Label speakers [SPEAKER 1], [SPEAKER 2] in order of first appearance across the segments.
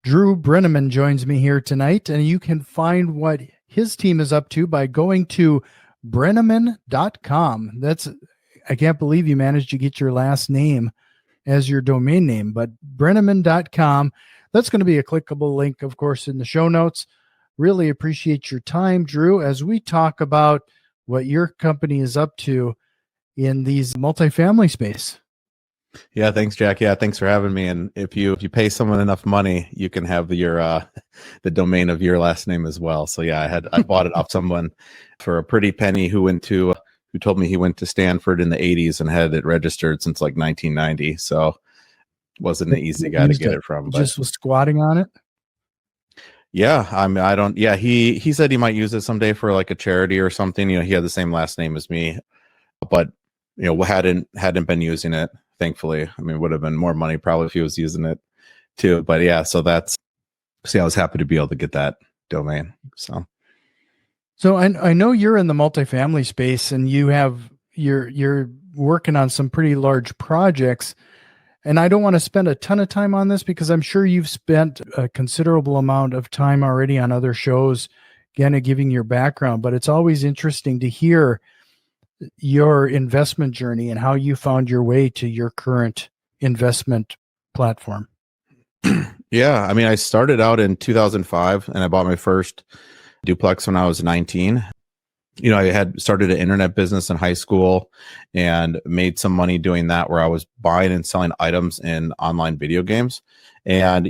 [SPEAKER 1] Drew Breneman joins me here tonight, and you can find what his team is up to by going to Brenham.com. I can't believe you managed to get your last name as your domain name, but Brenham.com. That's going to be a clickable link, of course, in the show notes. Really appreciate your time, Drew, as we talk about what your company is up to in these multifamily space.
[SPEAKER 2] Yeah, thanks, Jack. Yeah, thanks for having me. And if you pay someone enough money, you can have the domain of your last name as well. So yeah, I bought it off someone for a pretty penny who told me he went to Stanford in the 80s and had it registered since like 1990. So wasn't an easy guy to get it from. But
[SPEAKER 1] just was squatting on it.
[SPEAKER 2] Yeah, I don't. Yeah, he said he might use it someday for like a charity or something. He had the same last name as me, but hadn't been using it. Thankfully, it would have been more money probably if he was using it too. But yeah, so I was happy to be able to get that domain.
[SPEAKER 1] So I know you're in the multifamily space, and you're working on some pretty large projects. And I don't want to spend a ton of time on this because I'm sure you've spent a considerable amount of time already on other shows, again, giving your background. But it's always interesting to hear your investment journey and how you found your way to your current investment platform.
[SPEAKER 2] Yeah, I started out in 2005 and I bought my first duplex when I was 19. I had started an internet business in high school and made some money doing that, where I was buying and selling items in online video games. And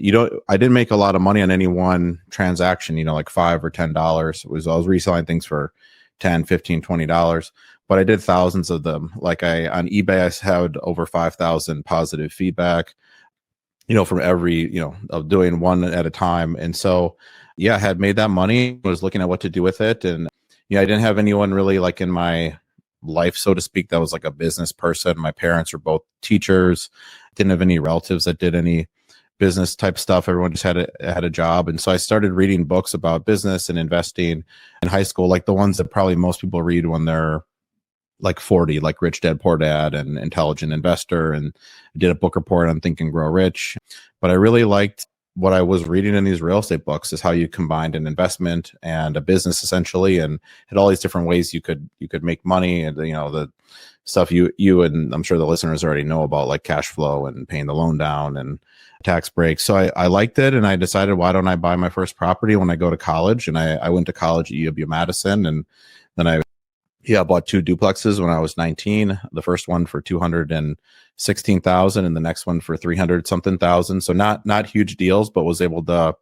[SPEAKER 2] I didn't make a lot of money on any one transaction, like $5 or $10. I was reselling things for $10, $15, $20. But I did thousands of them. Like on eBay, I had over 5,000 positive feedback, from every, of doing one at a time. And so, yeah, I had made that money, was looking at what to do with it. And, I didn't have anyone really like in my life, so to speak, that was like a business person. My parents were both teachers. Didn't have any relatives that did any business type stuff. Everyone just had a job. And so I started reading books about business and investing in high school, like the ones that probably most people read when they're like 40, like Rich Dad Poor Dad and Intelligent Investor. And I did a book report on Think and Grow Rich. But I really liked what I was reading in these real estate books, is how you combined an investment and a business essentially, and had all these different ways you could make money. And the stuff you and I'm sure the listeners already know about, like cash flow and paying the loan down and tax breaks. So I liked it, and I decided, why don't I buy my first property when I go to college? And I went to college at UW-Madison, and then I bought 2 duplexes when I was 19. The first one for $216,000, and the next one for 300 something thousand. So not huge deals, but was able to,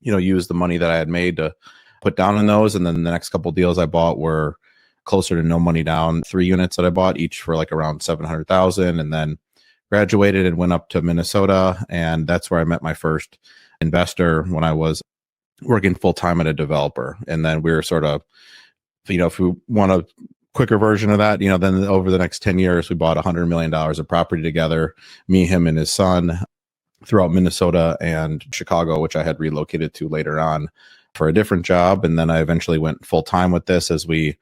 [SPEAKER 2] use the money that I had made to put down in those. And then the next couple of deals I bought were closer to no money down. 3 units that I bought, each for like around 700,000, and then graduated and went up to Minnesota, and that's where I met my first investor when I was working full time at a developer. And then we were sort of, if we want a quicker version of that, then over the next 10 years, we bought $100 million of property together, me, him, and his son, throughout Minnesota and Chicago, which I had relocated to later on for a different job. And then I eventually went full time with this as we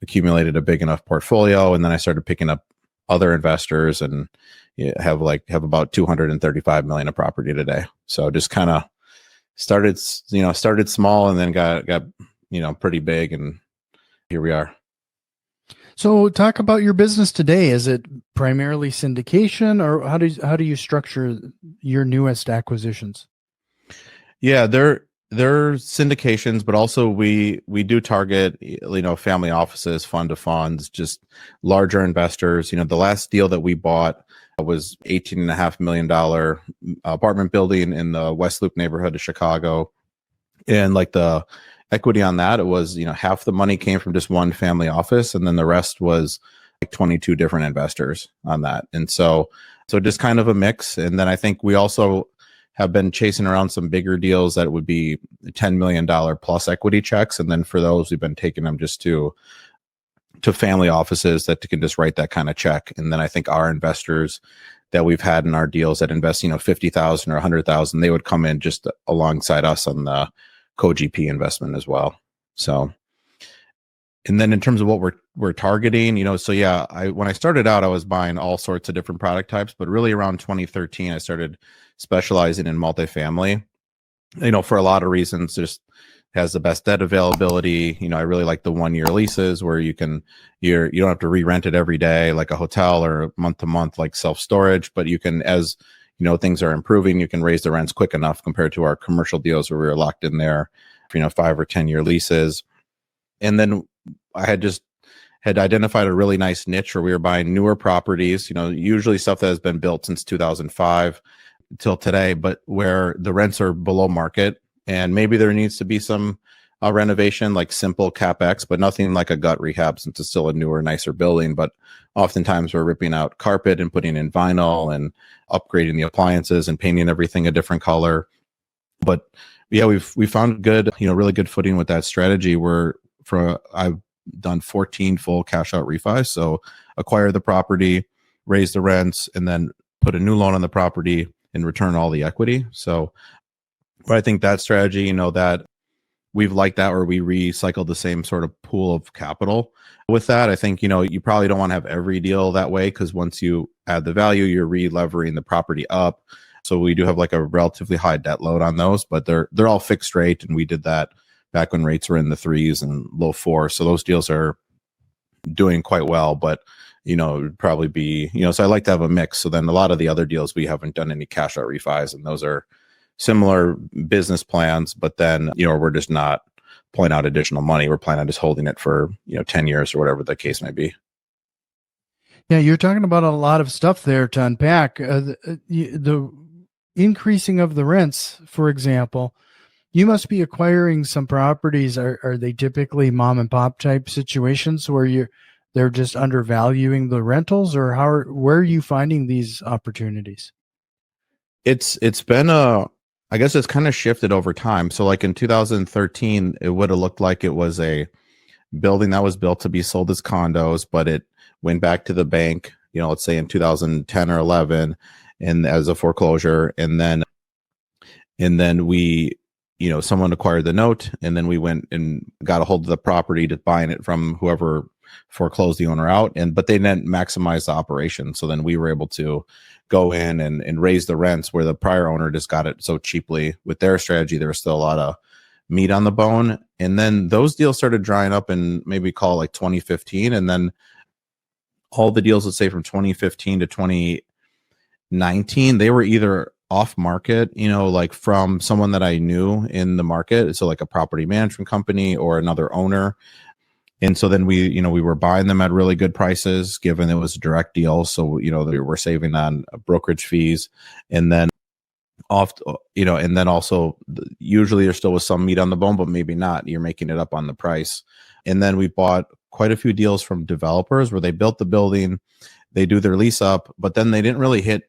[SPEAKER 2] accumulated a big enough portfolio. And then I started picking up other investors, and have about 235 million of property today. So just kind of started small, and then got pretty big, and here we are.
[SPEAKER 1] So talk about your business today. Is it primarily syndication, or how do you structure your newest acquisitions?
[SPEAKER 2] Yeah, they're syndications, but also we do target, family offices, fund of funds, just larger investors. The last deal that we bought was $18.5 million apartment building in the West Loop neighborhood of Chicago. And like the equity on that, it was, half the money came from just one family office, and then the rest was like 22 different investors on that. And so just kind of a mix. And then I think we also have been chasing around some bigger deals that would be $10 million plus equity checks. And then for those, we've been taking them just to family offices that can just write that kind of check. And then I think our investors that we've had in our deals that invest, $50,000 or $100,000, they would come in just alongside us on the co-GP investment as well. So, and then in terms of what we're targeting, when I started out, I was buying all sorts of different product types, but really around 2013, I started specializing in multifamily. for a lot of reasons, just has the best debt availability. I really like the 1 year leases where you don't have to re-rent it every day like a hotel or month to month like self-storage, but you can, as things are improving, you can raise the rents quick enough compared to our commercial deals where we were locked in there for 5 or 10 year leases. And then I had identified a really nice niche where we were buying newer properties, usually stuff that has been built since 2005 till today, but where the rents are below market, and maybe there needs to be some renovation, like simple capex, but nothing like a gut rehab since it's still a newer, nicer building. But oftentimes we're ripping out carpet and putting in vinyl and upgrading the appliances and painting everything a different color. But yeah, we found good, really good footing with that strategy. I've done 14 full cash out refis. So acquire the property, raise the rents, and then put a new loan on the property and return all the equity. So, but I think that strategy, that we've liked that, where we recycle the same sort of pool of capital with that. I think, you probably don't want to have every deal that way, because once you add the value, you're re-levering the property up. So we do have like a relatively high debt load on those, but they're all fixed rate. And we did that back when rates were in the 3s and low 4s. So those deals are doing quite well, but it would probably be, so I like to have a mix. So then a lot of the other deals, we haven't done any cash out refis, and those are similar business plans, but then, we're just not pulling out additional money. We're planning on just holding it for, 10 years or whatever the case may be.
[SPEAKER 1] Yeah, you're talking about a lot of stuff there to unpack. The increasing of the rents, for example, you must be acquiring some properties. Are they typically mom and pop type situations where they're just undervaluing the rentals, or where are you finding these opportunities?
[SPEAKER 2] It's been I guess it's kind of shifted over time. So like in 2013, it would have looked like it was a building that was built to be sold as condos, but it went back to the bank, let's say in 2010 or 11, and as a foreclosure. And then we, someone acquired the note, and then we went and got a hold of the property to buying it from whoever foreclosed the owner out. But they didn't maximize the operation. So then we were able to go in and raise the rents, where the prior owner just got it so cheaply. With their strategy, there was still a lot of meat on the bone. And then those deals started drying up in maybe call like 2015. And then all the deals, let's say from 2015 to 2019, they were either off market, like from someone that I knew in the market. So like a property management company or another owner. And so then we were buying them at really good prices, given it was a direct deal. So, we were saving on brokerage fees. And then and then also usually there still was some meat on the bone, but maybe not. You're making it up on the price. And then we bought quite a few deals from developers where they built the building, they do their lease up, but then they didn't really hit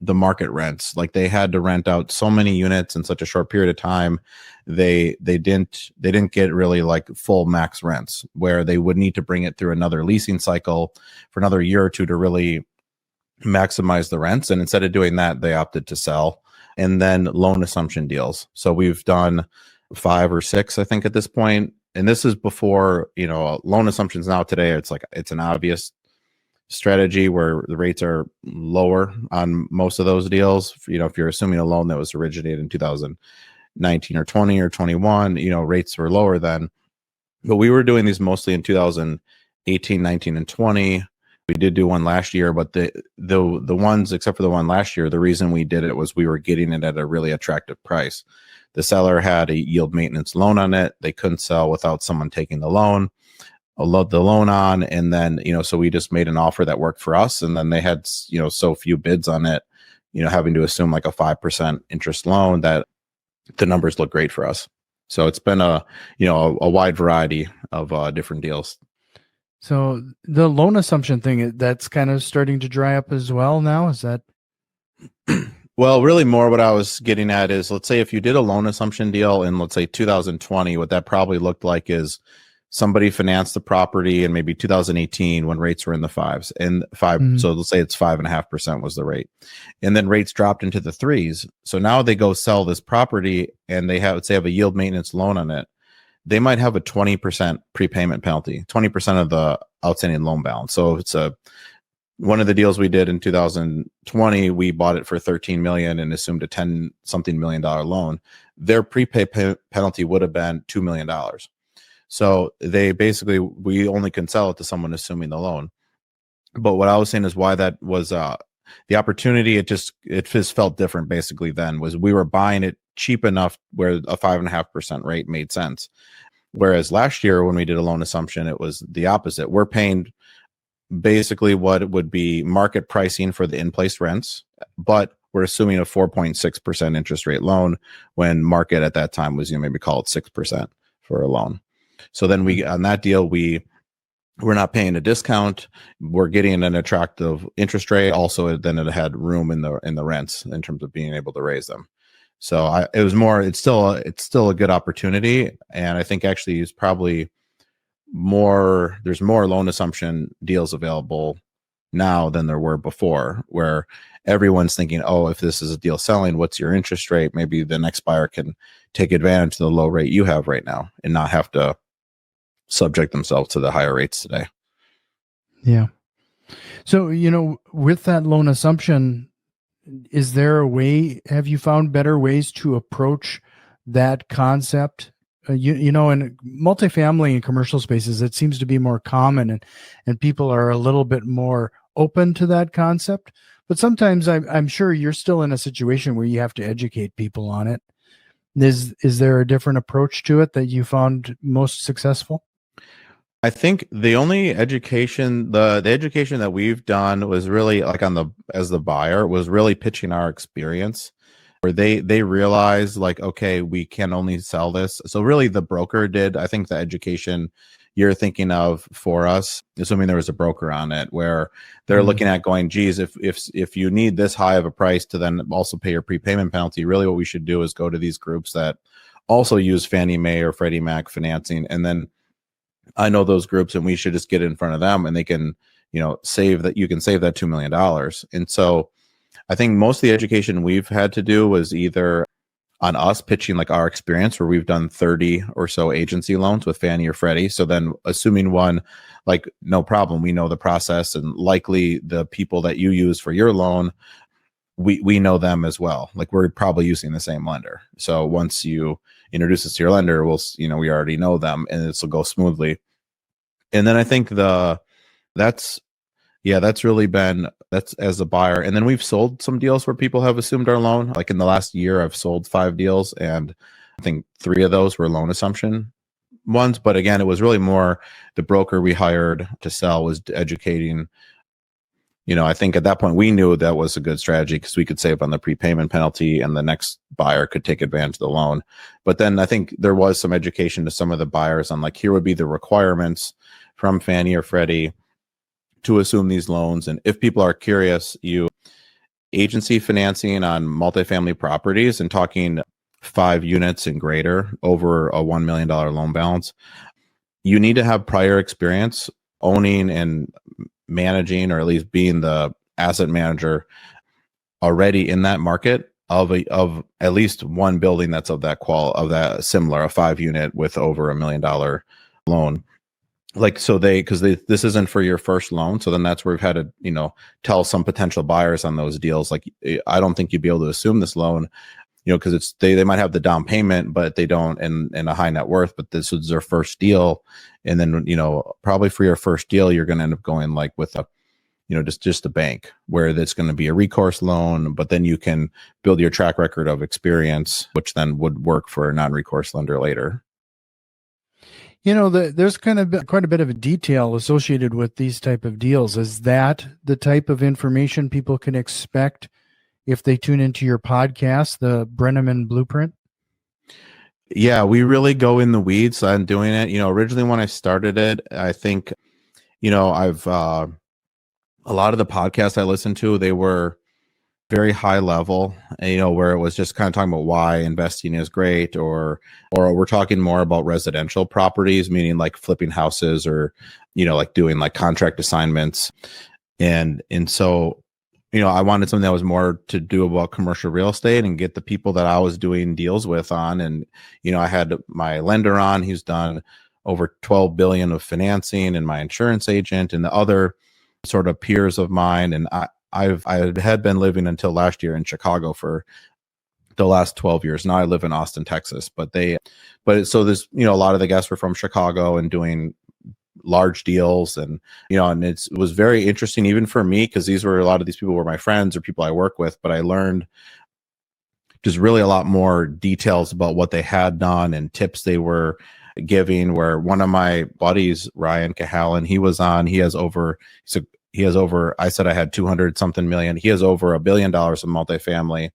[SPEAKER 2] the market rents. Like they had to rent out so many units in such a short period of time. They didn't get really like full max rents, where they would need to bring it through another leasing cycle for another year or two to really maximize the rents. And instead of doing that, they opted to sell. And then loan assumption deals. So we've done 5 or 6, I think, at this point. And this is before, loan assumptions now today. It's an obvious strategy where the rates are lower on most of those deals. If you're assuming a loan that was originated in 2019 or 20 or 21, rates were lower then. But we were doing these mostly in 2018, 19, and 20. We did do one last year, but the ones, except for the one last year, the reason we did it was we were getting it at a really attractive price. The seller had a yield maintenance loan on it. They couldn't sell without someone taking the loan on. And then, so we just made an offer that worked for us. And then they had, so few bids on it, having to assume like a 5% interest loan, that the numbers look great for us. So it's been a wide variety of different deals.
[SPEAKER 1] So the loan assumption thing, that's kind of starting to dry up as well now. Is that?
[SPEAKER 2] Well, really more what I was getting at is, let's say if you did a loan assumption deal in, let's say 2020, what that probably looked like is somebody financed the property in maybe 2018 when rates were in the 5s and 5. Mm-hmm. So let's say it's 5.5% was the rate. And then rates dropped into the 3s. So now they go sell this property and they have a yield maintenance loan on it. They might have a 20% prepayment penalty, 20% of the outstanding loan balance. So it's a one of the deals we did in 2020, we bought it for 13 million and assumed a 10 something $million loan. Their prepay penalty would have been $2 million. So they basically, we only can sell it to someone assuming the loan. But what I was saying is why that was the opportunity, it just felt different basically then, was we were buying it cheap enough where a 5.5% rate made sense. Whereas last year when we did a loan assumption, it was the opposite. We're paying basically what would be market pricing for the in-place rents, but we're assuming a 4.6% interest rate loan when market at that time was, maybe call it 6% for a loan. So then on that deal, we're not paying a discount. We're getting an attractive interest rate. Also, then it had room in the rents in terms of being able to raise them. So it's still a good opportunity. And I think actually it's probably there's more loan assumption deals available now than there were before, where everyone's thinking, oh, if this is a deal selling, what's your interest rate? Maybe the next buyer can take advantage of the low rate you have right now and not have to subject themselves to the higher rates today.
[SPEAKER 1] Yeah. So, with that loan assumption, is there a way, have you found better ways to approach that concept? In multifamily and commercial spaces, it seems to be more common and people are a little bit more open to that concept. But sometimes I'm sure you're still in a situation where you have to educate people on it. Is there a different approach to it that you found most successful?
[SPEAKER 2] I think the only education, the education that we've done was really like as the buyer was really pitching our experience, where they realized like, okay, we can only sell this. So really the broker did, I think the education you're thinking of for us, assuming there was a broker on it, where they're looking at going, geez, if you need this high of a price to then also pay your prepayment penalty, really what we should do is go to these groups that also use Fannie Mae or Freddie Mac financing. And then I know those groups and we should just get in front of them and they can, save that. You can save that $2 million. And so I think most of the education we've had to do was either on us pitching like our experience, where we've done 30 or so agency loans with Fannie or Freddie. So then assuming one, like, no problem, we know the process and likely the people that you use for your loan, we know them as well. Like we're probably using the same lender. So once you introduce us to your lender, we already know them and this will go smoothly. And then I think that's really been, that's as a buyer. And then we've sold some deals where people have assumed our loan. Like in the last year, I've sold 5 deals and I think 3 of those were loan assumption ones. But again, it was really more the broker we hired to sell was educating. I think at that point we knew that was a good strategy because we could save on the prepayment penalty and the next buyer could take advantage of the loan. But then I think there was some education to some of the buyers on like, here would be the requirements from Fannie or Freddie to assume these loans. And if people are curious, agency financing on multifamily properties and talking 5 units and greater over a $1 million loan balance, you need to have prior experience owning and managing, or at least being the asset manager already in that market of at least one building that's of that similar, a 5 unit with over $1 million loan. Like, so this isn't for your first loan. So then that's where we've had to, tell some potential buyers on those deals, like, I don't think you'd be able to assume this loan, because they might have the down payment, but they don't in a high net worth, but this is their first deal. And then, probably for your first deal, you're going to end up going like with a, just a bank where that's going to be a recourse loan, but then you can build your track record of experience, which then would work for a non-recourse lender later.
[SPEAKER 1] There's kind of quite a bit of a detail associated with these type of deals. Is that the type of information people can expect if they tune into your podcast, the Brenham Blueprint?
[SPEAKER 2] Yeah, we really go in the weeds on doing it. Originally when I started it, I think, I've a lot of the podcasts I listened to, they were very high level, where it was just kind of talking about why investing is great, or we're talking more about residential properties, meaning like flipping houses or, like doing like contract assignments. And so, I wanted something that was more to do about commercial real estate and get the people that I was doing deals with on. And, I had my lender on, he's done over 12 billion of financing, and my insurance agent, and the other sort of peers of mine. And I had been living until last year in Chicago for the last 12 years. Now I live in Austin, Texas, so there's, a lot of the guests were from Chicago and doing large deals. And, and it was very interesting even for me, because a lot of these people were my friends or people I work with, but I learned just really a lot more details about what they had done and tips they were giving. Where one of my buddies, Ryan Cahallen, he has over, I said I had 200 something million. He has over $1 billion in multifamily.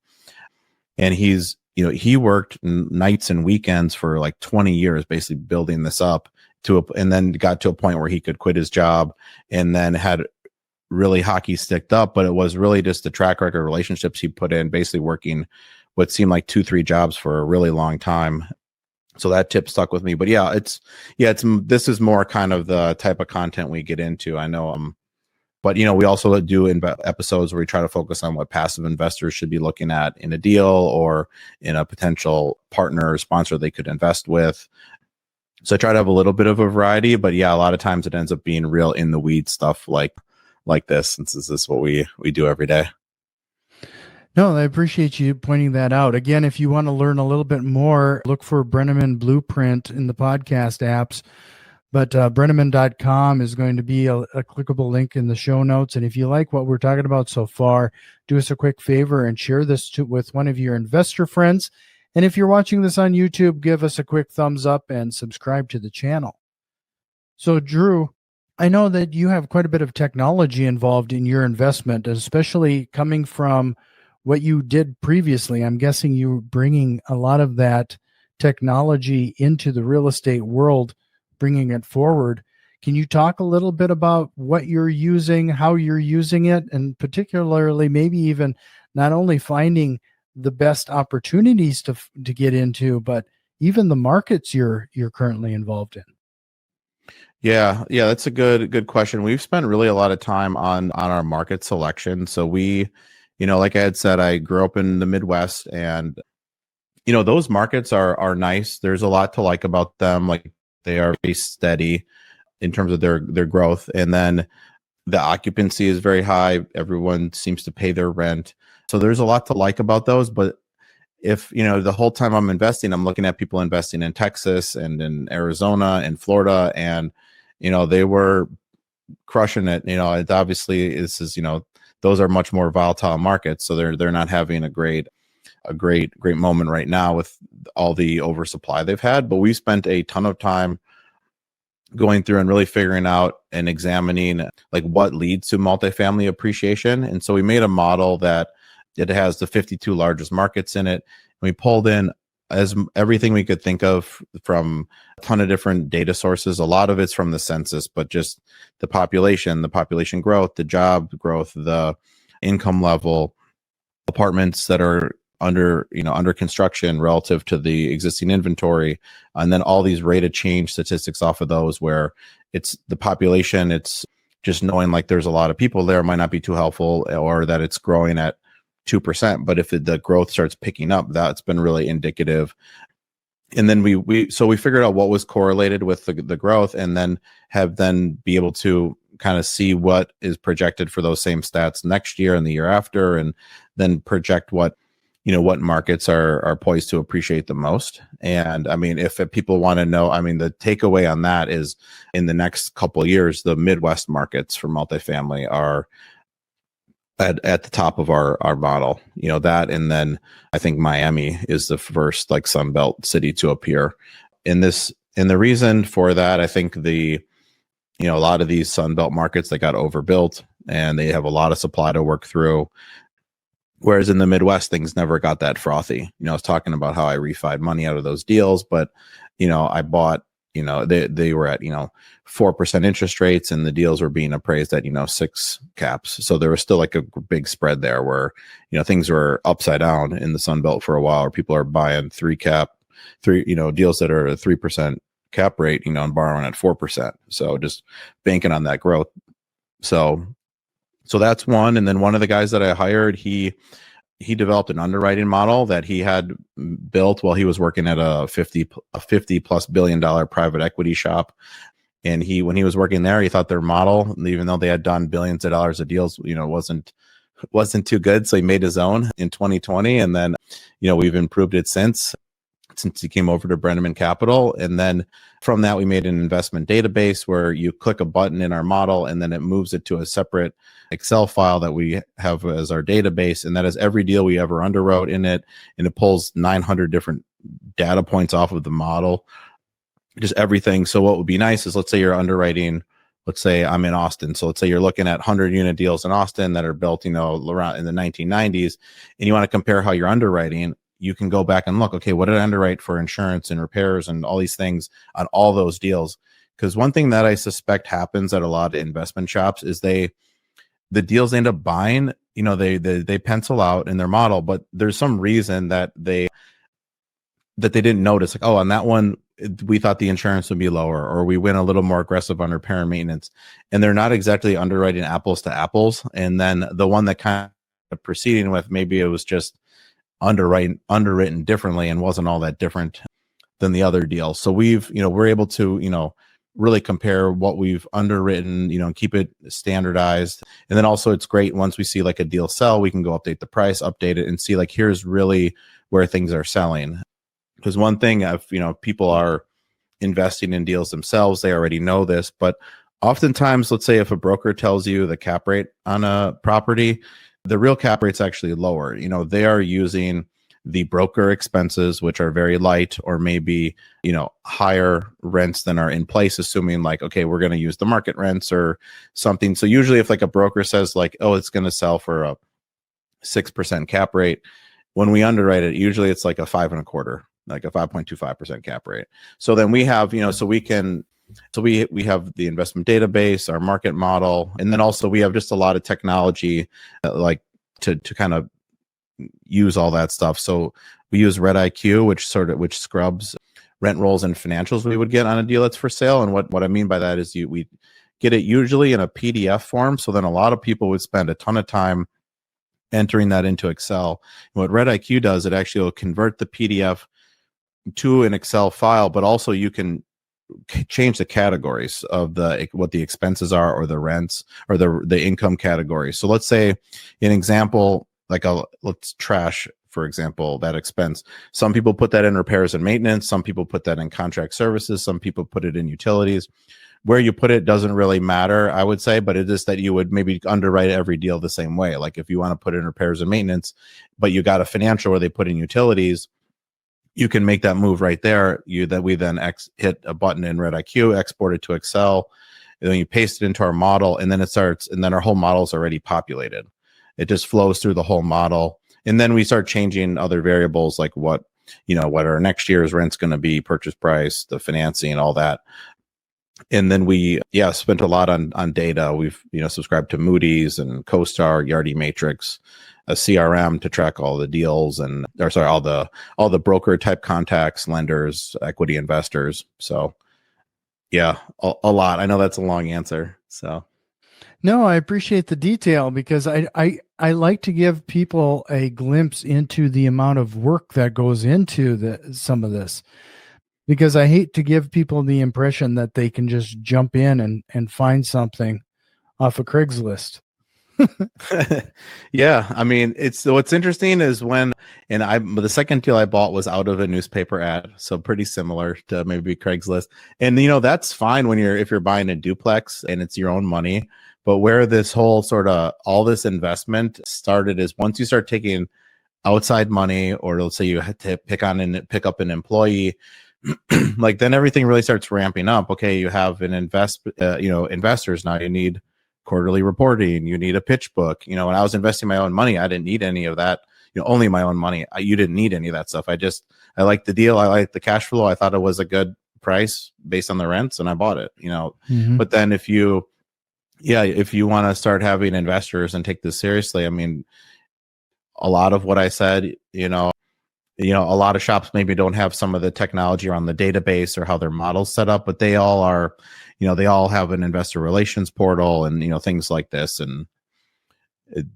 [SPEAKER 2] And he worked nights and weekends for like 20 years, basically building this up and then got to a point where he could quit his job, and then had really hockey sticked up. But it was really just the track record relationships he put in, basically working what seemed like 2-3 jobs for a really long time. So that tip stuck with me. But this is more kind of the type of content we get into. I know, but we also do episodes where we try to focus on what passive investors should be looking at in a deal or in a potential partner or sponsor they could invest with. So I try to have a little bit of a variety, but a lot of times it ends up being real in the weeds stuff like this, since this is what we do every day.
[SPEAKER 1] No, I appreciate you pointing that out. Again, if you want to learn a little bit more, look for Breneman Blueprint in the podcast apps. But Breneman.com is going to be a clickable link in the show notes. And if you like what we're talking about so far, do us a quick favor and share this with one of your investor friends. And if you're watching this on YouTube, give us a quick thumbs up and subscribe to the channel. So, Drew, I know that you have quite a bit of technology involved in your investment, especially coming from what you did previously. I'm guessing you're bringing a lot of that technology into the real estate world, bringing it forward. Can you talk a little bit about what you're using, how you're using it, and particularly maybe even not only finding the best opportunities to get into, but even the markets you're currently involved in?
[SPEAKER 2] Yeah, that's a good question. We've spent really a lot of time on our market selection. So we, like I had said, I grew up in the Midwest, and those markets are nice. There's a lot to like about them. Like, they are very steady in terms of their growth, and then the occupancy is very high. Everyone seems to pay their rent. So there's a lot to like about those. But if, the whole time I'm investing, I'm looking at people investing in Texas and in Arizona and Florida, and, they were crushing it. It obviously is, those are much more volatile markets. So they're not having a great moment right now with all the oversupply they've had. But we spent a ton of time going through and really figuring out and examining like what leads to multifamily appreciation. And so we made a model that it has the 52 largest markets in it. And we pulled in everything we could think of from a ton of different data sources. A lot of it's from the census, but just the population growth, the job growth, the income level, apartments that are under construction relative to the existing inventory, and then all these rate of change statistics off of those, where it's the population, it's just knowing like there's a lot of people there might not be too helpful, or that it's growing at 2%, but if the growth starts picking up, that's been really indicative. And then we figured out what was correlated with the growth, and then be able to kind of see what is projected for those same stats next year and the year after, and then project what markets are poised to appreciate the most. And I mean, if people want to know, I mean, the takeaway on that is in the next couple of years, the Midwest markets for multifamily are at the top of our model, that. And then I think Miami is the first like Sunbelt city to appear in this. And the reason for that, I think a lot of these Sunbelt markets, they got overbuilt and they have a lot of supply to work through. Whereas in the Midwest, things never got that frothy. I was talking about how I refied money out of those deals, but, I bought, they were at, 4% interest rates, and the deals were being appraised at, 6 caps. So there was still like a big spread there where, things were upside down in the Sun Belt for a while, where people are buying 3 deals that are a 3% cap rate, and borrowing at 4%. So just banking on that growth. So that's one. And then one of the guys that I hired, he developed an underwriting model that he had built while he was working at a $50+ billion private equity shop. And when he was working there, he thought their model, even though they had done billions of dollars of deals, wasn't too good. So he made his own in 2020. And then, we've improved it since he came over to Brenham Capital. And then from that, we made an investment database where you click a button in our model and then it moves it to a separate Excel file that we have as our database. And that is every deal we ever underwrote in it. And it pulls 900 different data points off of the model, just everything. So what would be nice is, let's say you're underwriting, let's say I'm in Austin. So let's say you're looking at 100-unit deals in Austin that are built, around in the 1990s, and you want to compare how you're underwriting. You can go back and look, okay, what did I underwrite for insurance and repairs and all these things on all those deals? Because one thing that I suspect happens at a lot of investment shops is the deals they end up buying, they pencil out in their model, but there's some reason that they didn't notice, like, oh, on that one, we thought the insurance would be lower, or we went a little more aggressive on repair and maintenance, and they're not exactly underwriting apples to apples. And then the one that kind of proceeding with, maybe it was just underwritten differently and wasn't all that different than the other deal. So we're able to, really compare what we've underwritten, and keep it standardized. And then also it's great once we see like a deal sell, we can go update the price, update it, and see like, here's really where things are selling. Because one thing, if people are investing in deals themselves, they already know this. But oftentimes, let's say if a broker tells you the cap rate on a property, the real cap rate's actually lower. They are using the broker expenses, which are very light, or maybe higher rents than are in place, assuming like, okay, we're going to use the market rents or something. So usually, if like a broker says like, oh, it's going to sell for a 6% cap rate, when we underwrite it, usually it's like a 5.25%. Like a 5.25% cap rate. So then we have, we have the investment database, our market model, and then also we have just a lot of technology, like to kind of use all that stuff. So we use Red IQ, which scrubs rent rolls and financials we would get on a deal that's for sale. And what I mean by that is we get it usually in a PDF form. So then a lot of people would spend a ton of time entering that into Excel. And what Red IQ does, it actually will convert the PDF to an Excel file, but also you can change the categories of what the expenses are, or the rents, or the income category. So let's say an example, like let's trash, for example, that expense. Some people put that in repairs and maintenance. Some people put that in contract services. Some people put it in utilities. Where you put it doesn't really matter, I would say, but it is that you would maybe underwrite every deal the same way. Like if you want to put in repairs and maintenance, but you got a financial where they put in utilities, you can make that move right there. We then hit a button in Red IQ, export it to Excel, and then you paste it into our model, and then our whole model is already populated. It just flows through the whole model, and then we start changing other variables like what our next year's rent's going to be, purchase price, the financing, all that. And then we spent a lot on data. We've subscribed to Moody's and CoStar, Yardi Matrix, a CRM to track all the deals, all the broker type contacts, lenders, equity investors. So a lot. I know that's a long answer. So
[SPEAKER 1] no, I appreciate the detail, because I like to give people a glimpse into the amount of work that goes into some of this, because I hate to give people the impression that they can just jump in and find something off of Craigslist.
[SPEAKER 2] Yeah, I mean, what's interesting is the second deal I bought was out of a newspaper ad, so pretty similar to maybe Craigslist. And that's fine if you're buying a duplex and it's your own money. But where this whole sort of all this investment started is once you start taking outside money, or let's say you had to pick up an employee, like then everything really starts ramping up. Okay, you have investors now. You need quarterly reporting, you need a pitch book. When I was investing my own money, I didn't need any of that. Only my own money. You didn't need any of that stuff. I liked the deal. I liked the cash flow. I thought it was a good price based on the rents, and I bought it.
[SPEAKER 1] Mm-hmm.
[SPEAKER 2] But then if you want to start having investors and take this seriously, I mean, a lot of what I said, a lot of shops maybe don't have some of the technology around the database or how their model's set up, but they all are, they all have an investor relations portal and, things like this. And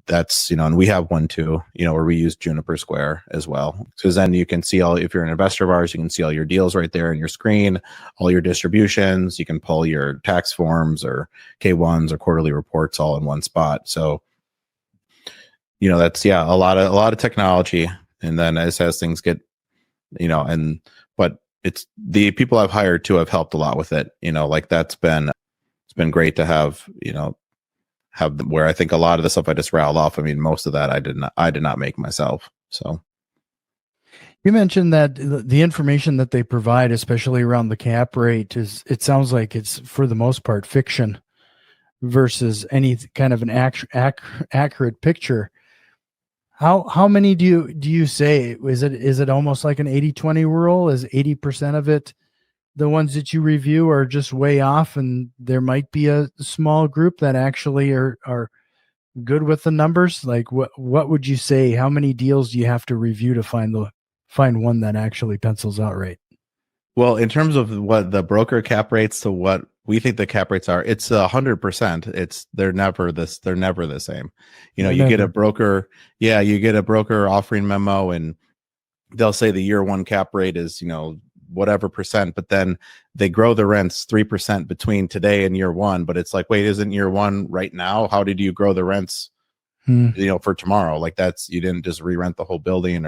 [SPEAKER 2] that's, and we have one too, where we use Juniper Square as well. Because then you can see if you're an investor of ours, you can see all your deals right there in your screen, all your distributions. You can pull your tax forms or K1s or quarterly reports all in one spot. So, that's, a lot of technology. And then as things get, but it's the people I've hired too have helped a lot with it. Like it's been great to have, where I think a lot of the stuff I just rattled off, I mean, most of that I did not make myself. So
[SPEAKER 1] you mentioned that the information that they provide, especially around the cap rate, it sounds like it's for the most part fiction versus any kind of an accurate picture. How many do you say? Is it almost like an 80-20 rule? Is 80% of it the ones that you review are just way off, and there might be a small group that actually are good with the numbers? Like what would you say? How many deals do you have to review to find one that actually pencils out right?
[SPEAKER 2] Well, in terms of what the broker cap rates to what we think the cap rates are, it's 100%. They're never the same. You get a broker, you get a broker offering memo, and they'll say the year one cap rate is, whatever percent, but then they grow the rents 3% between today and year one. But it's like, wait, isn't year one right now? How did you grow the rents, for tomorrow? Like you didn't just re-rent the whole building,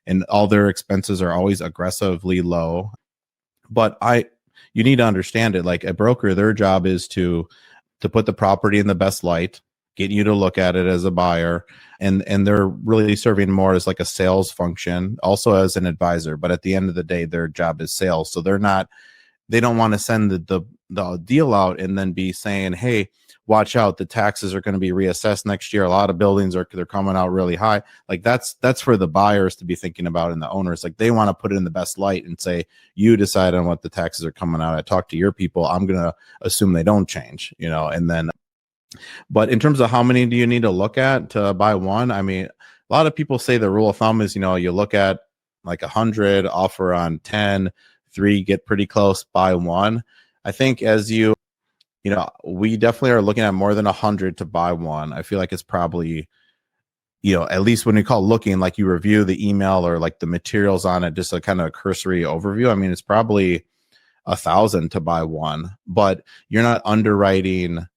[SPEAKER 2] and all their expenses are always aggressively low. But you need to understand it. Like a broker, their job is to put the property in the best light, get you to look at it as a buyer, and they're really serving more as like a sales function, also as an advisor. But at the end of the day, their job is sales. So they don't want to send the deal out and then be saying, hey, watch out, the taxes are going to be reassessed next year. A lot of buildings they're coming out really high. Like that's for the buyers to be thinking about, and the owners, like they want to put it in the best light and say, you decide on what the taxes are coming out. I talk to your people. I'm going to assume they don't change, and then, but in terms of how many do you need to look at to buy one? I mean, a lot of people say the rule of thumb is, you look at like 100, offer on 10, 3, get pretty close, buy one. I think we definitely are looking at more than 100 to buy one. I feel like it's probably, at least when you call looking, like you review the email or like the materials on it, just a kind of cursory overview. I mean, it's probably 1,000 to buy one, but you're not underwriting,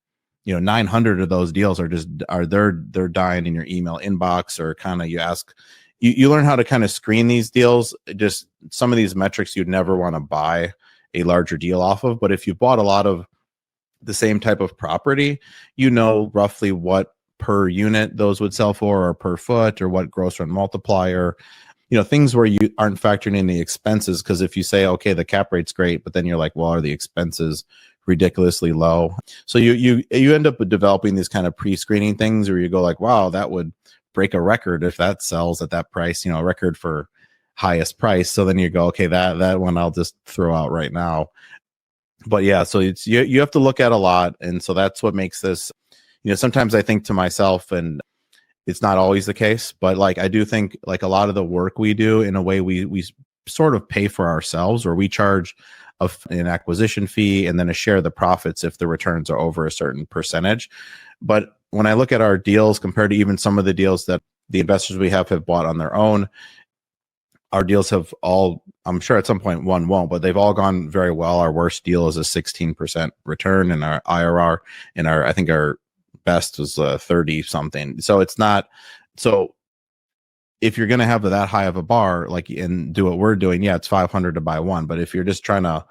[SPEAKER 2] 900 of those deals they're dying in your email inbox, or kind of you learn how to kind of screen these deals. Just some of these metrics you'd never want to buy a larger deal off of. But if you bought a lot of the same type of property, roughly what per unit those would sell for, or per foot, or what gross rent multiplier, things where you aren't factoring in the expenses. Because if you say, okay, the cap rate's great, but then you're like, well, are the expenses ridiculously low? So you end up developing these kind of pre-screening things where you go like, wow, that would break a record if that sells at that price, a record for highest price. So then you go, okay, that one I'll just throw out right now. But yeah, so it's you have to look at a lot, and so that's what makes this. Sometimes I think to myself, and it's not always the case, but like I do think like a lot of the work we do, in a way, we sort of pay for ourselves, or we charge an acquisition fee and then a share of the profits if the returns are over a certain percentage. But when I look at our deals compared to even some of the deals that the investors we have bought on their own, our deals have all, I'm sure at some point one won't, but they've all gone very well. Our worst deal is a 16% return in our IRR, and I think our best was 30 something. So it's not, so if you're going to have that high of a bar, like, and do what we're doing, it's 500 to buy one. But if you're just trying to,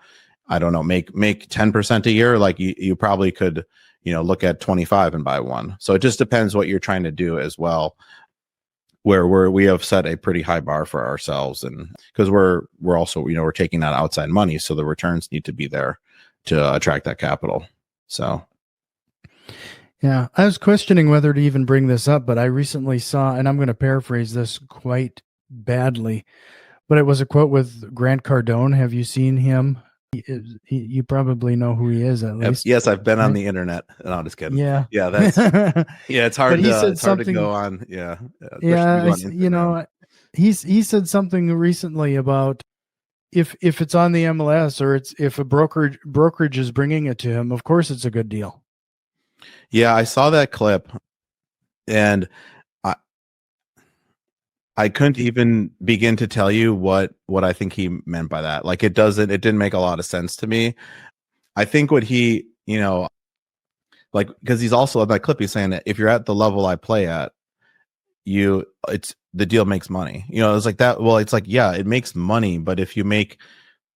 [SPEAKER 2] I don't know, make 10% a year, like you probably could, look at 25 and buy one. So it just depends what you're trying to do as well, where we have set a pretty high bar for ourselves. And because we're also, we're taking out outside money, so the returns need to be there to attract that capital. So
[SPEAKER 1] yeah, I was questioning whether to even bring this up, but I recently saw, and I'm going to paraphrase this quite badly, but it was a quote with Grant Cardone. Have you seen him? You probably know who he is, at least.
[SPEAKER 2] Yes, I've been on the internet. No, I'm just kidding.
[SPEAKER 1] Yeah.
[SPEAKER 2] That's it's hard. It's hard to go on.
[SPEAKER 1] He said something recently about if it's on the MLS, or if a brokerage is bringing it to him, of course it's a good deal.
[SPEAKER 2] Yeah, I saw that clip, And I, I couldn't even begin to tell you what I think he meant by that. Like it didn't make a lot of sense to me. I think what he, like, because he's also in that clip, he's saying that if you're at the level I play at, it's the deal makes money. It's like that. Well, it's like, yeah, it makes money, but if you make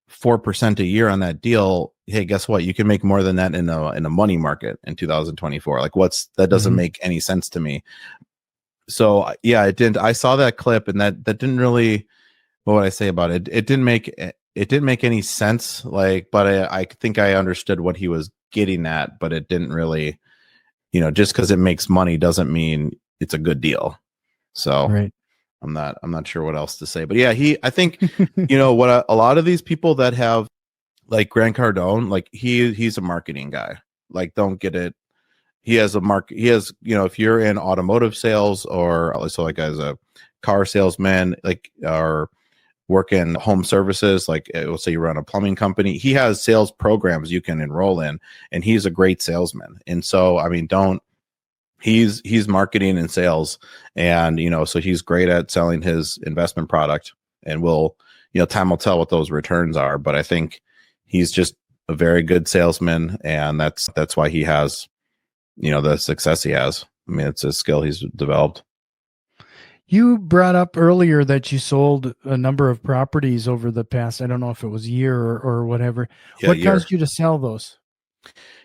[SPEAKER 2] 4% a year on that deal, hey, guess what? You can make more than that in a money market in 2024. Like that doesn't make any sense to me. So yeah, it didn't. I saw that clip, and that didn't really. What would I say about it? It didn't make any sense. Like, but I think I understood what he was getting at, but it didn't really. Just because it makes money doesn't mean it's a good deal. So
[SPEAKER 1] Right.
[SPEAKER 2] I'm not sure what else to say. But yeah, I think what a lot of these people that have like Grant Cardone, like he's a marketing guy. Like, don't get it. He has if you're in automotive sales or also like as a car salesman, like, or work in home services, like let's say you run a plumbing company, he has sales programs you can enroll in, and he's a great salesman. And so, I mean, he's marketing and sales, and so he's great at selling his investment product, and time will tell what those returns are. But I think he's just a very good salesman, and that's why he has the success he has. I mean, it's a skill he's developed.
[SPEAKER 1] You brought up earlier that you sold a number of properties over the past, I don't know if it was year or whatever.
[SPEAKER 2] Yeah,
[SPEAKER 1] What
[SPEAKER 2] year.
[SPEAKER 1] caused you to sell those?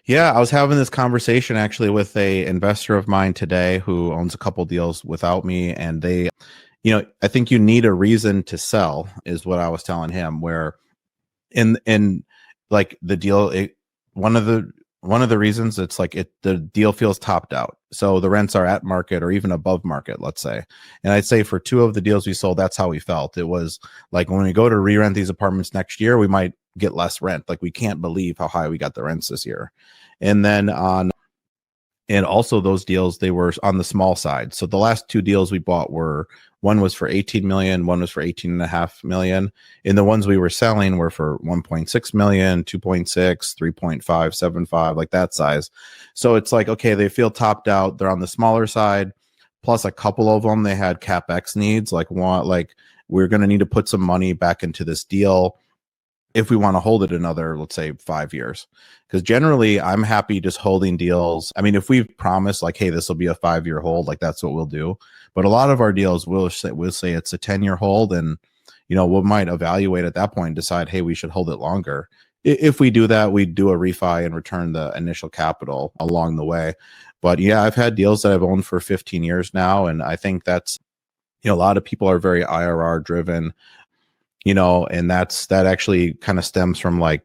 [SPEAKER 2] Yeah, I was having this conversation actually with a investor of mine today who owns a couple deals without me, and they, I think you need a reason to sell, is what I was telling him. Where in like the deal, one of the reasons, it's like the deal feels topped out, so the rents are at market or even above market, let's say. And I'd say for two of the deals we sold, that's how we felt. It was like, when we go to re-rent these apartments next year, we might get less rent. Like, we can't believe how high we got the rents this year. And then and also those deals, they were on the small side. So the last two deals we bought one was for 18 million, one was for 18.5 million. And the ones we were selling were for 1.6 million, 2.6, 3.5, 7.5, like that size. So it's like, okay, they feel topped out. They're on the smaller side. Plus a couple of them, they had CapEx needs, like we're going to need to put some money back into this deal if we want to hold it another, let's say, 5 years. Because generally I'm happy just holding deals. I mean, if we've promised like, hey, this will be a 5-year hold, like that's what we'll do. But a lot of our deals we'll say it's a 10-year hold, and we might evaluate at that point and decide, hey, we should hold it longer. If we do that, we do a refi and return the initial capital along the way. But yeah, I've had deals that I've owned for 15 years now, and I think that's, a lot of people are very IRR driven, and that actually kind of stems from like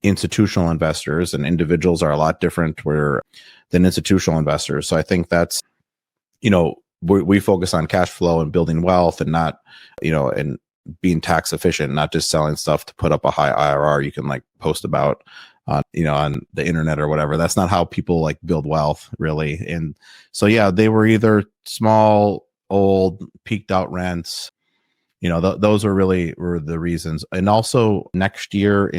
[SPEAKER 2] institutional investors, and individuals are a lot different than institutional investors. So I think that's, we focus on cash flow and building wealth, and not, and being tax efficient, not just selling stuff to put up a high IRR you can like post about on the internet or whatever. That's not how people like build wealth, really. And so yeah, they were either small, old, peaked out rents. Those were the reasons. And also next year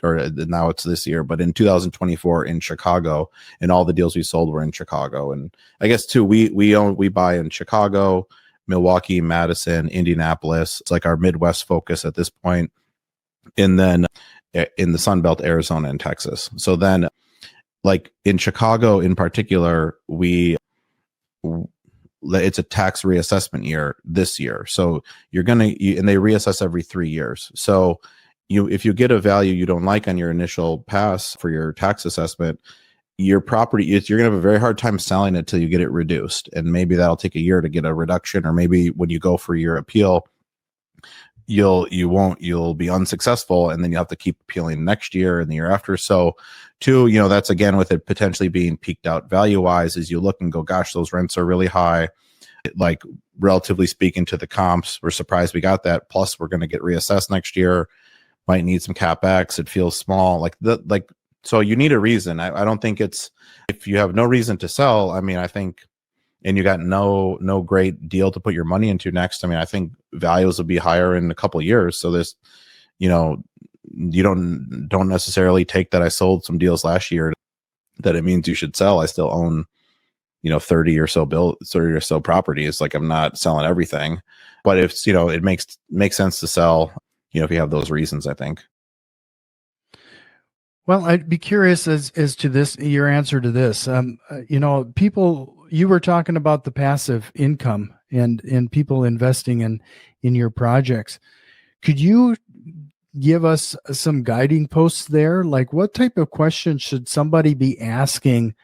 [SPEAKER 2] or now it's this year, but in 2024 in Chicago, and all the deals we sold were in Chicago. And I guess too, we buy in Chicago, Milwaukee, Madison, Indianapolis. It's like our Midwest focus at this point. And then in the Sun Belt, Arizona and Texas. So then like in Chicago in particular, it's a tax reassessment year this year. So and they reassess every 3 years. So if you get a value you don't like on your initial pass for your tax assessment, your property, you're going to have a very hard time selling it till you get it reduced. And maybe that'll take a year to get a reduction, or maybe when you go for your appeal, you'll be unsuccessful, and then you have to keep appealing next year and the year after. So two, that's again with it potentially being peaked out value wise, is you look and go, gosh, those rents are really high. Like, relatively speaking to the comps, we're surprised we got that. Plus we're going to get reassessed next year, might need some CapEx. It feels small. So you need a reason. I don't think if you have no reason to sell, I mean, I think, and you got no great deal to put your money into next, I mean, I think values will be higher in a couple of years. So this, you don't necessarily take that I sold some deals last year that it means you should sell. I still own 30 or so properties. Like I'm not selling everything, but if, it makes sense to sell, if you have those reasons, I think.
[SPEAKER 1] Well, I'd be curious as to this, your answer to this. People, you were talking about the passive income and people investing in your projects. Could you give us some guiding posts there? Like, what type of questions should somebody be asking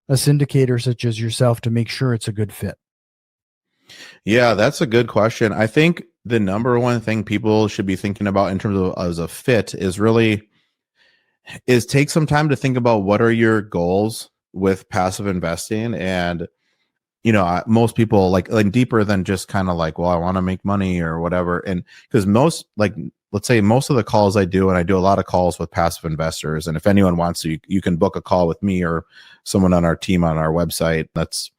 [SPEAKER 1] a syndicator such as yourself to make sure it's a good fit?
[SPEAKER 2] Yeah, that's a good question. I think the number one thing people should be thinking about in terms of as a fit is take some time to think about what are your goals with passive investing. And most people like deeper than just kind of like, well, I want to make money or whatever. And because let's say most of the calls I do, and I do a lot of calls with passive investors, and if anyone wants to, you can book a call with me or someone on our team on our website. That's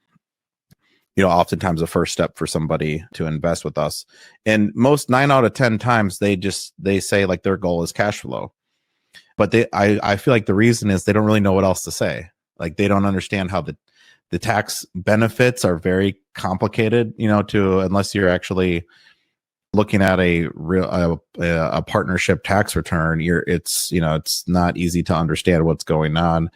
[SPEAKER 2] oftentimes the first step for somebody to invest with us. And most 9 out of 10 times they say like their goal is cash flow. But I feel like the reason is they don't really know what else to say. Like they don't understand how the tax benefits are very complicated, unless you're actually looking at a real a partnership tax return. It's not easy to understand what's going on.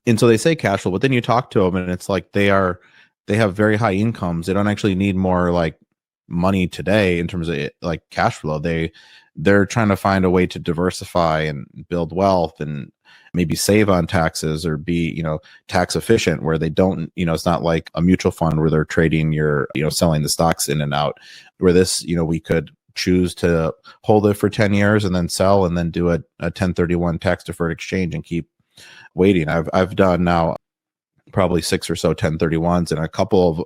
[SPEAKER 2] And so they say cash flow, but then you talk to them and it's like they have very high incomes. They don't actually need more like money today in terms of like cash flow. They're trying to find a way to diversify and build wealth and maybe save on taxes or be, tax efficient where they don't, it's not like a mutual fund where they're trading selling the stocks in and out, where this, we could choose to hold it for 10 years and then sell and then do a 1031 tax deferred exchange and keep waiting. I've done now probably 6 or so 1031s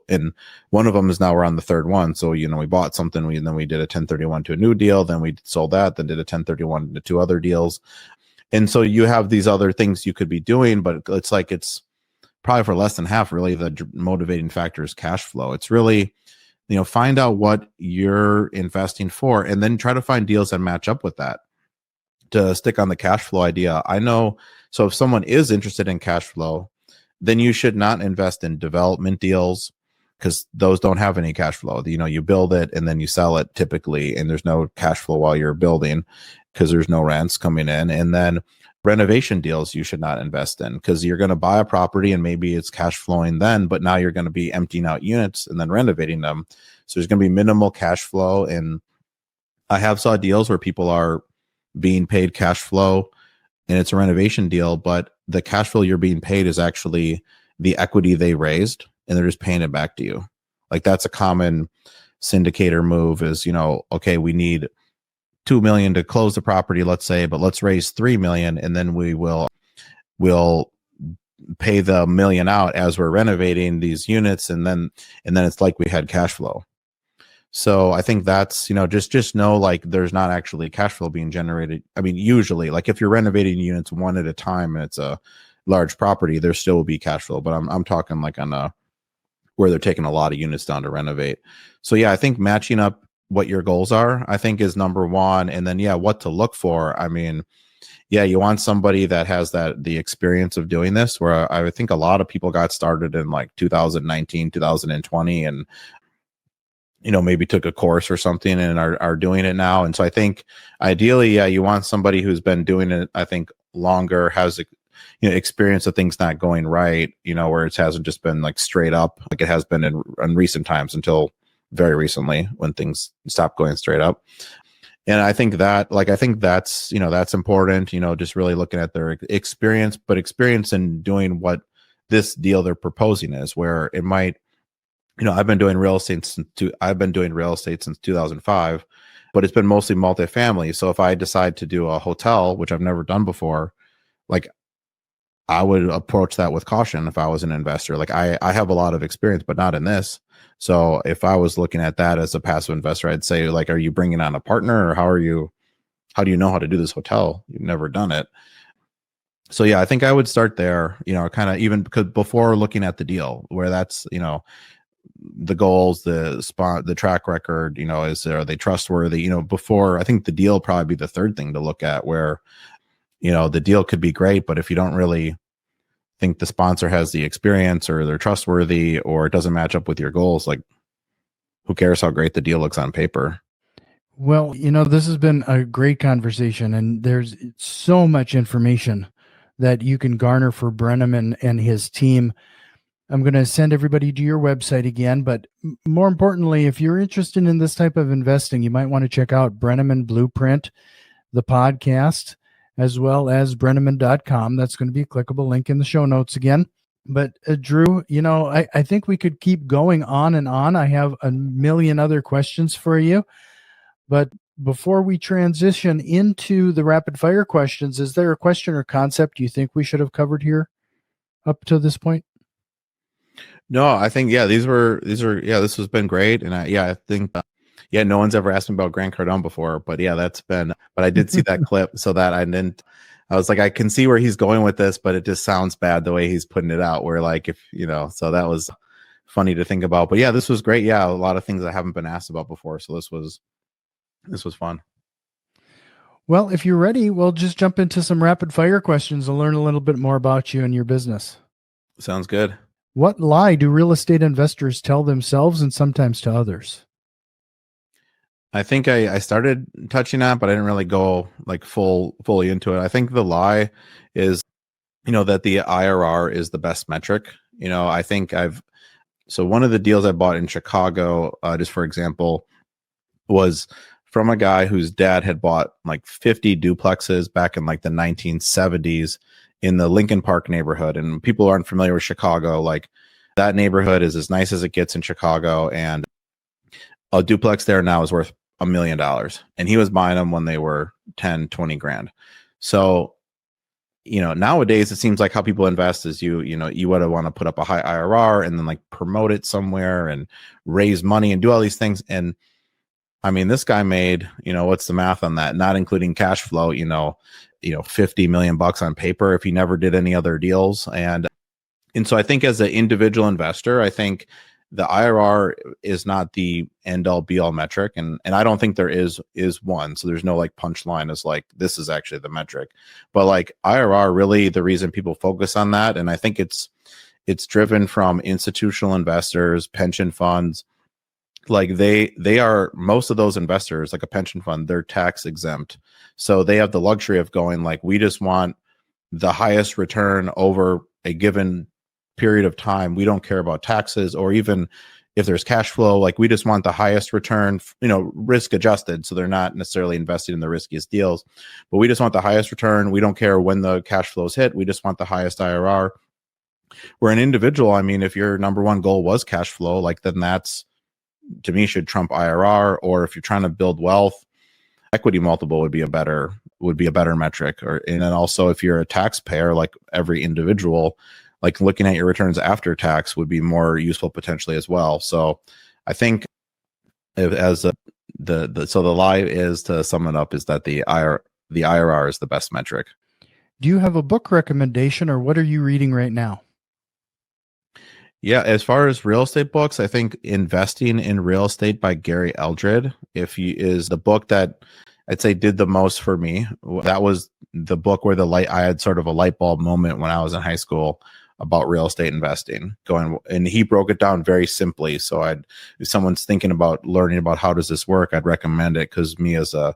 [SPEAKER 2] and one of them is now we're on the third one. So, we bought something, then we did a 1031 to a new deal, then we sold that, then did a 1031 to 2 other deals. And so you have these other things you could be doing, but it's probably for less than half, really the motivating factor is cash flow. It's really, find out what you're investing for and then try to find deals that match up with that. To stick on the cash flow idea, I know, so if someone is interested in cash flow, then you should not invest in development deals because those don't have any cash flow. You build it and then you sell it typically, and there's no cash flow while you're building because there's no rents coming in. And then renovation deals you should not invest in because you're going to buy a property and maybe it's cash flowing then, but now you're going to be emptying out units and then renovating them. So there's going to be minimal cash flow. And I have saw deals where people are being paid cash flow and it's a renovation deal, but the cash flow you're being paid is actually the equity they raised and they're just paying it back to you. Like that's a common syndicator move is, okay, we need 2 million to close the property, let's say, but let's raise 3 million and then we'll pay the million out as we're renovating these units. And then it's like we had cash flow. So I think that's, just know like there's not actually cash flow being generated. I mean, usually like if you're renovating units one at a time and it's a large property, there still will be cash flow, but I'm talking like on where they're taking a lot of units down to renovate. So yeah, I think matching up what your goals are, I think is number one. And then, what to look for. I mean, you want somebody that has the experience of doing this, where I think a lot of people got started in like 2019, 2020, and, maybe took a course or something and are doing it now. And so I think ideally, you want somebody who's been doing it, I think longer, has experience of things not going right, where it hasn't just been like straight up like it has been in recent times until very recently when things stopped going straight up. And I think that's that's important, just really looking at their experience, but experience in doing what this deal they're proposing is, where it might, I've been doing real estate since 2005, but it's been mostly multifamily. So if I decide to do a hotel, which I've never done before, like I would approach that with caution if I was an investor. Like I have a lot of experience, but not in this. So if I was looking at that as a passive investor, I'd say like, are you bringing on a partner or how do you know how to do this hotel? You've never done it. So I think I would start there, kind of even because before looking at the deal where that's, the goals, the track record, are they trustworthy, before. I think the deal probably be the third thing to look at, where, the deal could be great, but if you don't really think the sponsor has the experience or they're trustworthy or it doesn't match up with your goals, like who cares how great the deal looks on paper?
[SPEAKER 1] Well, this has been a great conversation, and there's so much information that you can garner for Brenham and his team. I'm going to send everybody to your website again, but more importantly, if you're interested in this type of investing, you might want to check out Brenham and Blueprint, the podcast, as well as Breneman.com. That's going to be a clickable link in the show notes again. But Drew, I think we could keep going on and on. I have a million other questions for you. But before we transition into the rapid fire questions, is there a question or concept you think we should have covered here up to this point?
[SPEAKER 2] No, I think, this has been great. And I think, no one's ever asked me about Grant Cardone before, but but I did see that clip so that I was like, I can see where he's going with this, but it just sounds bad the way he's putting it out, where like, so that was funny to think about, but this was great. Yeah. A lot of things I haven't been asked about before. So this was fun.
[SPEAKER 1] Well, if you're ready, we'll just jump into some rapid fire questions and learn a little bit more about you and your business.
[SPEAKER 2] Sounds good.
[SPEAKER 1] What lie do real estate investors tell themselves and sometimes to others?
[SPEAKER 2] I think I started touching on it, but I didn't really go like fully into it. I think the lie is, that the IRR is the best metric. I think so one of the deals I bought in Chicago, just for example, was from a guy whose dad had bought like 50 duplexes back in like the 1970s in the Lincoln Park neighborhood. And people aren't familiar with Chicago, like that neighborhood is as nice as it gets in Chicago. And a duplex there now is worth $1 million. And he was buying them when they were 10, 20 grand. So, nowadays it seems like how people invest is you would want to put up a high IRR and then like promote it somewhere and raise money and do all these things. And I mean, this guy made, what's the math on that? Not including cash flow, 50 million bucks on paper if he never did any other deals. And so I think as an individual investor, I think the IRR is not the end all be all metric. And I don't think there is one. So there's no like punchline is like, this is actually the metric, but like IRR, really the reason people focus on that. And I think it's driven from institutional investors, pension funds. Like they are, most of those investors, like a pension fund, they're tax exempt. So they have the luxury of going like, we just want the highest return over a given period of time. We don't care about taxes or even if there's cash flow, like we just want the highest return, risk adjusted. So they're not necessarily invested in the riskiest deals, but we just want the highest return. We don't care when the cash flows hit. We just want the highest IRR. Where an individual, I mean, if your number one goal was cash flow, like then that's, to me, should trump IRR. Or if you're trying to build wealth, equity multiple would be a better metric. And then also if you're a taxpayer, like every individual, like looking at your returns after tax would be more useful potentially as well. So I think the lie is, to sum it up, is that the IRR is the best metric.
[SPEAKER 1] Do you have a book recommendation or what are you reading right now?
[SPEAKER 2] Yeah, as far as real estate books, I think Investing in Real Estate by Gary Eldred is the book that I'd say did the most for me. That was the book where I had sort of a light bulb moment when I was in high school about real estate investing, and he broke it down very simply. So if someone's thinking about learning about how does this work, I'd recommend it, because me as a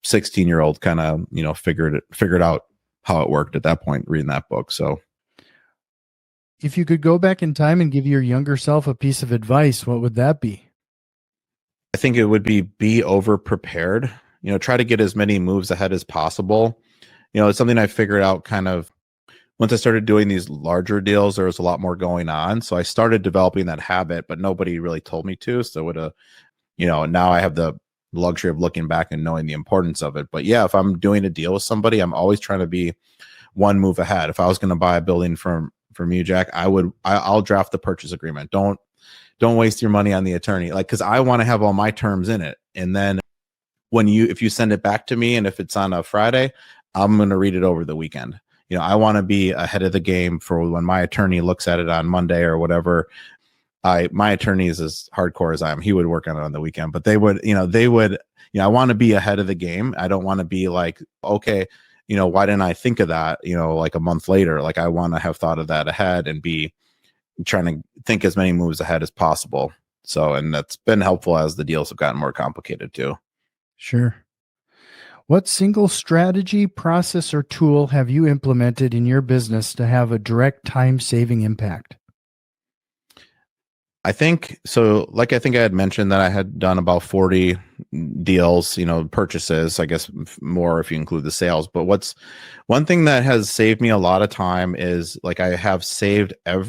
[SPEAKER 2] 16-year-old kind of, figured out how it worked at that point reading that book. So
[SPEAKER 1] if you could go back in time and give your younger self a piece of advice, what would that be?
[SPEAKER 2] I think it would be over prepared. Try to get as many moves ahead as possible. It's something I figured out kind of once I started doing these larger deals. There was a lot more going on, so I started developing that habit, but nobody really told me to. So now I have the luxury of looking back and knowing the importance of it. But yeah, if I'm doing a deal with somebody, I'm always trying to be one move ahead. If I was going to buy a building from you, Jack, I'll draft the purchase agreement. Don't waste your money on the attorney, like, because I want to have all my terms in it. And then if you send it back to me and if it's on a Friday, I'm going to read it over the weekend. I want to be ahead of the game for when my attorney looks at it on Monday or whatever. My attorney is as hardcore as I am. He would work on it on the weekend, but I want to be ahead of the game. I don't want to be like, okay, why didn't I think of that, like a month later? Like I want to have thought of that ahead and be trying to think as many moves ahead as possible. So, and that's been helpful as the deals have gotten more complicated too.
[SPEAKER 1] Sure. What single strategy, process, or tool have you implemented in your business to have a direct time saving impact?
[SPEAKER 2] I think so. Like I think I had mentioned that I had done about 40 deals, purchases, I guess more if you include the sales. But what's one thing that has saved me a lot of time is like I have saved all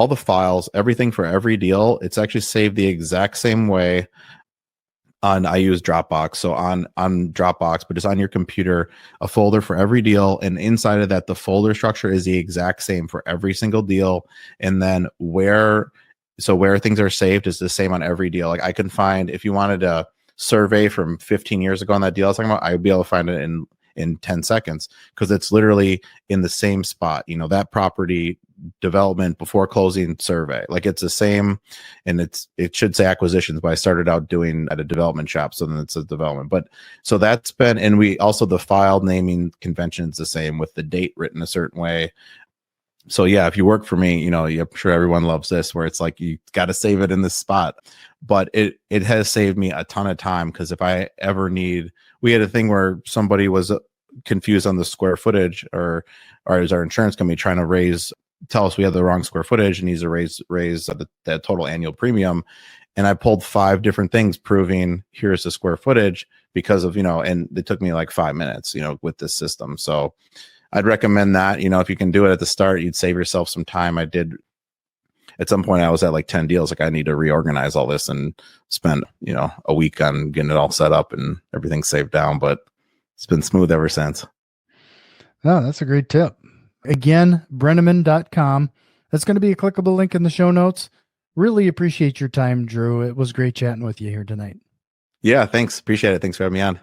[SPEAKER 2] the files, everything for every deal. It's actually saved the exact same way I use Dropbox. So on Dropbox, but just on your computer, a folder for every deal. And inside of that, the folder structure is the exact same for every single deal. And then where things are saved is the same on every deal. Like I can find, if you wanted a survey from 15 years ago on that deal I was talking about, I'd be able to find it in 10 seconds because it's literally in the same spot, that property development before closing survey, like it's the same. And it should say acquisitions, but I started out doing at a development shop, so then it says development. But so that's been, and we also, the file naming convention is the same with the date written a certain way. So yeah, if you work for me, I'm sure everyone loves this, where it's like you got to save it in this spot. But it has saved me a ton of time, because if I ever need, we had a thing where somebody was confused on the square footage, or is our insurance company trying to tell us we have the wrong square footage and needs to raise the total annual premium. And I pulled 5 different things proving here's the square footage because of, and it took me like 5 minutes, with this system. So I'd recommend that, if you can do it at the start, you'd save yourself some time. I did at some point, I was at like 10 deals. Like I need to reorganize all this and spend, a week on getting it all set up and everything saved down, but it's been smooth ever since.
[SPEAKER 1] Oh, that's a great tip. Again, Breneman.com. That's going to be a clickable link in the show notes. Really appreciate your time, Drew. It was great chatting with you here tonight.
[SPEAKER 2] Yeah, thanks. Appreciate it. Thanks for having me on.